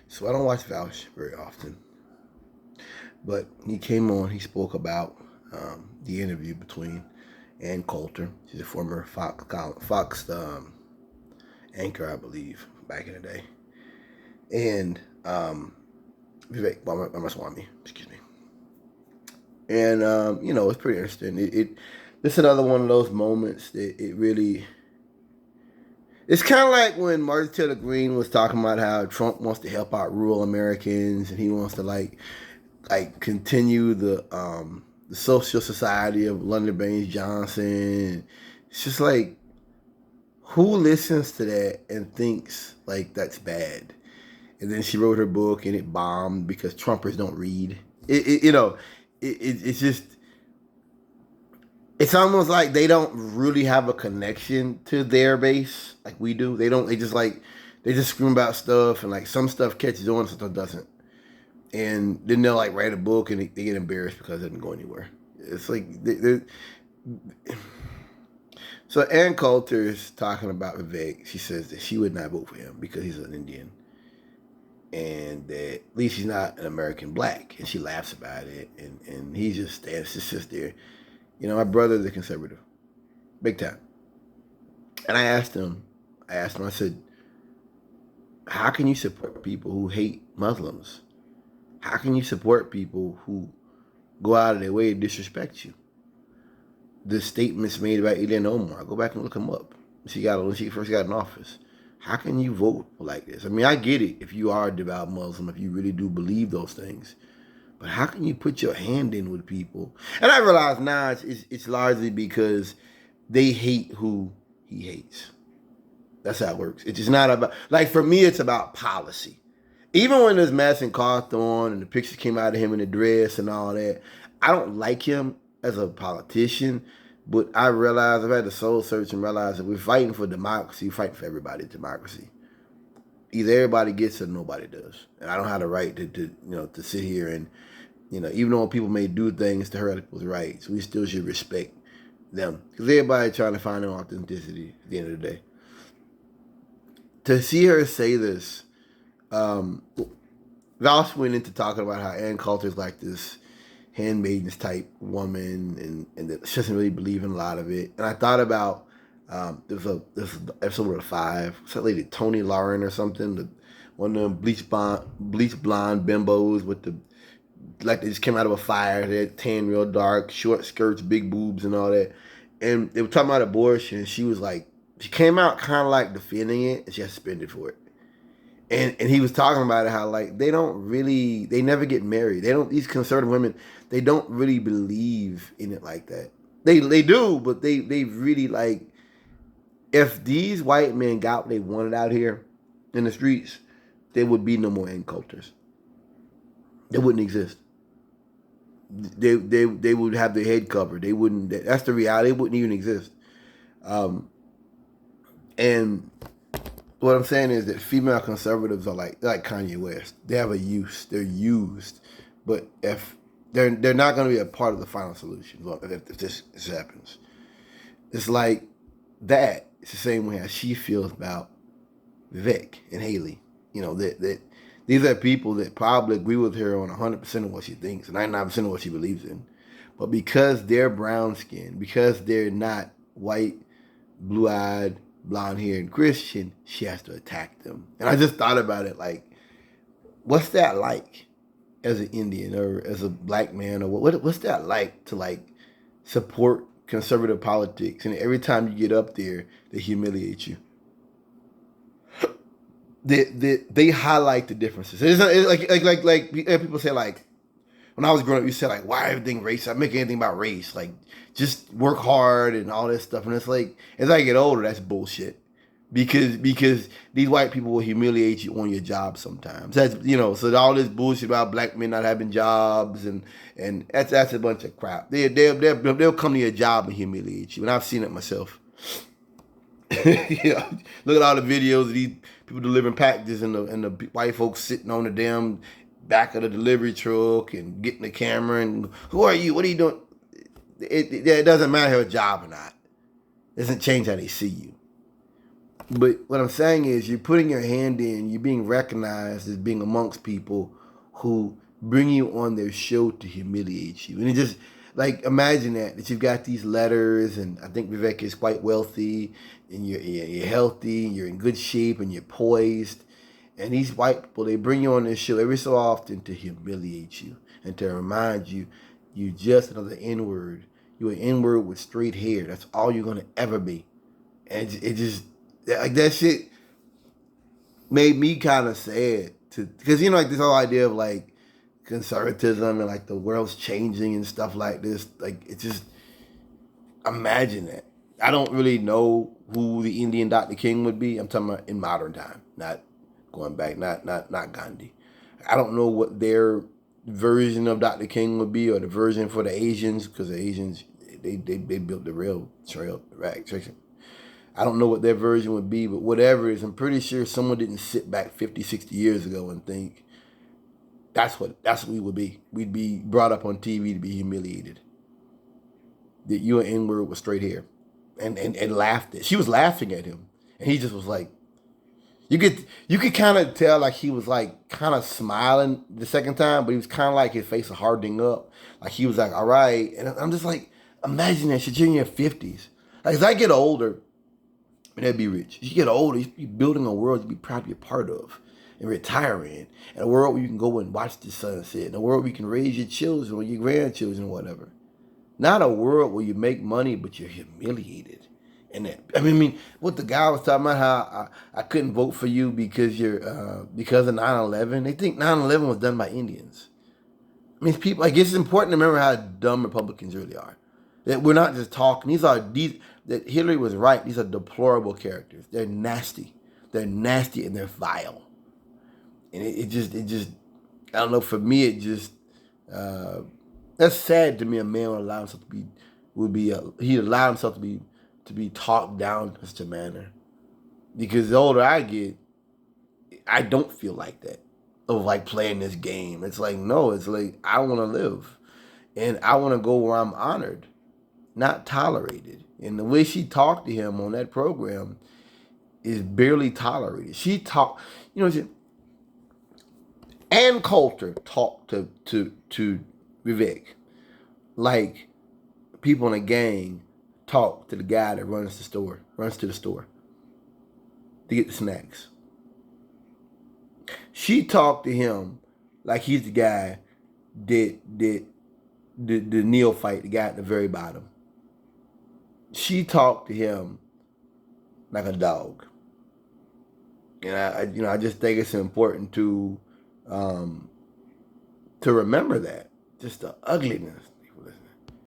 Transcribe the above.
So I don't watch Vouch very often, but he came on. He spoke about the interview between Ann Coulter. She's a former Fox anchor, I believe, back in the day, and Vivek Ramaswamy. Excuse me. And it's pretty interesting. It's another one of those moments that it really. It's kind of like when Martin Taylor Greene was talking about how Trump wants to help out rural Americans and he wants to like continue the social society of London Baines Johnson. It's just like, who listens to that and thinks like that's bad? And then she wrote her book and it bombed because Trumpers don't read. It's just, it's almost like they don't really have a connection to their base like we do. They don't. They just scream about stuff and like some stuff catches on, some stuff doesn't. And then they'll like write a book and they get embarrassed because it doesn't go anywhere. It's like so Ann Coulter is talking about Vivek. She says that she would not vote for him because he's an Indian, and that at least he's not an American black. And she laughs about it, and he just sits there. My brother's a conservative, big time. And I asked him, I said, how can you support people who hate Muslims? How can you support people who go out of their way to disrespect you? The statements made about Ilhan Omar, go back and look them up. When she first got in office. How can you vote like this? I mean, I get it if you are a devout Muslim, if you really do believe those things. But how can you put your hand in with people? And I realize now it's largely because they hate who he hates. That's how it works. It's just not about, like for me, it's about policy. Even when there's Madison Cawthorn and the pictures came out of him in the dress and all that, I don't like him as a politician, but I realize, I've had to soul search and realize that we're fighting for democracy, we're fighting for everybody's democracy. Either everybody gets it or nobody does. And I don't have the right to sit here and, even though people may do things to hurt people's rights, we still should respect them. Because everybody's trying to find their authenticity at the end of the day. To see her say this, Voss went into talking about how Ann Coulter is like this handmaidens type woman and that she doesn't really believe in a lot of it. And I thought about there's episode of 5, that lady Tony Lauren or something, one of them bleach blonde bimbos with like they just came out of a fire. They had tan real dark, short skirts, big boobs and all that. And they were talking about abortion. She was like, she came out kind of like defending it and she got suspended for it. And he was talking about it, how like they never get married. These conservative women, they don't really believe in it like that. They do, but they really like, if these white men got what they wanted out here in the streets, there would be no more Ann Coulters. They wouldn't exist. They would have their head covered. They wouldn't. That's the reality. They wouldn't even exist. And what I'm saying is that female conservatives are like Kanye West. They have a use. They're used, but if they're not going to be a part of the final solution if this happens. It's like that. It's the same way as she feels about Vivek and Haley. That these are people that probably agree with her on 100% of what she thinks and 99% of what she believes in. But because they're brown skinned, because they're not white, blue-eyed, blonde-haired Christian, she has to attack them. And I just thought about it like, what's that like as an Indian or as a black man? Or what's that like to like support conservative politics? And every time you get up there, they humiliate you. They highlight the differences. It's like people say, like, when I was growing up, you said like, why everything race? I make anything about race. Like, just work hard and all this stuff. And it's like, as I get older, that's bullshit. Because these white people will humiliate you on your job sometimes. That's so all this bullshit about black men not having jobs and that's a bunch of crap. They'll come to your job and humiliate you. And I've seen it myself. Look at all the videos of these people delivering packages and the white folks sitting on the damn back of the delivery truck and getting the camera and, who are you? What are you doing? It doesn't matter if you have a job or not. It doesn't change how they see you. But what I'm saying is, you're putting your hand in. You're being recognized as being amongst people who bring you on their show to humiliate you. And it just like imagine that you've got these letters, and I think Vivek is quite wealthy, and you're healthy, you're in good shape, and you're poised. And these white people, they bring you on this show every so often to humiliate you and to remind you, you just another N word. You're an N word with straight hair. That's all you're gonna ever be. And it just like that shit made me kind of sad to because like this whole idea of like conservatism and like the world's changing and stuff like this. Like it's just imagine that. I don't really know who the Indian Dr. King would be. I'm talking about in modern time, not going back, not Gandhi. I don't know what their version of Dr. King would be, or the version for the Asians, because the Asians they built the rail trail, right? I don't know what their version would be, but whatever it is, I'm pretty sure someone didn't sit back 50, 60 years ago and think that's what we would be. We'd be brought up on TV to be humiliated. That you an N-word with straight hair. And laughed at. She was laughing at him. And he just was like, you could kind of tell like he was like kind of smiling the second time, but he was kind of like his face was hardening up. Like he was like, all right. And I'm just like, imagine that shit, you're in your 50s. Like as I get older, and they'd be rich. As you get older, you'd be building a world you'd be proud to be a part of and retire in. And a world where you can go and watch the sunset. And a world where you can raise your children or your grandchildren or whatever. Not a world where you make money, but you're humiliated. And that, I mean, what the guy was talking about, how I couldn't vote for you because because of 9/11. They think 9/11 was done by Indians. I mean, people. Like it's important to remember how dumb Republicans really are. That we're not just talking. That Hillary was right. These are deplorable characters. They're nasty. They're nasty and they're vile. And it just I don't know. For me, it just that's sad to me. A man would allow himself to he'd allow himself to be talked down in such a manner. Because the older I get, I don't feel like that of like playing this game. It's like no. It's like I want to live, and I want to go where I'm honored, not tolerated. And the way she talked to him on that program is barely tolerated. She talked, Ann Coulter talked to Vivek like people in a gang talk to the guy that runs to the store to get the snacks. She talked to him like he's the guy that the neophyte, the guy at the very bottom. She talked to him like a dog. And I just think it's important to remember that. Just the ugliness,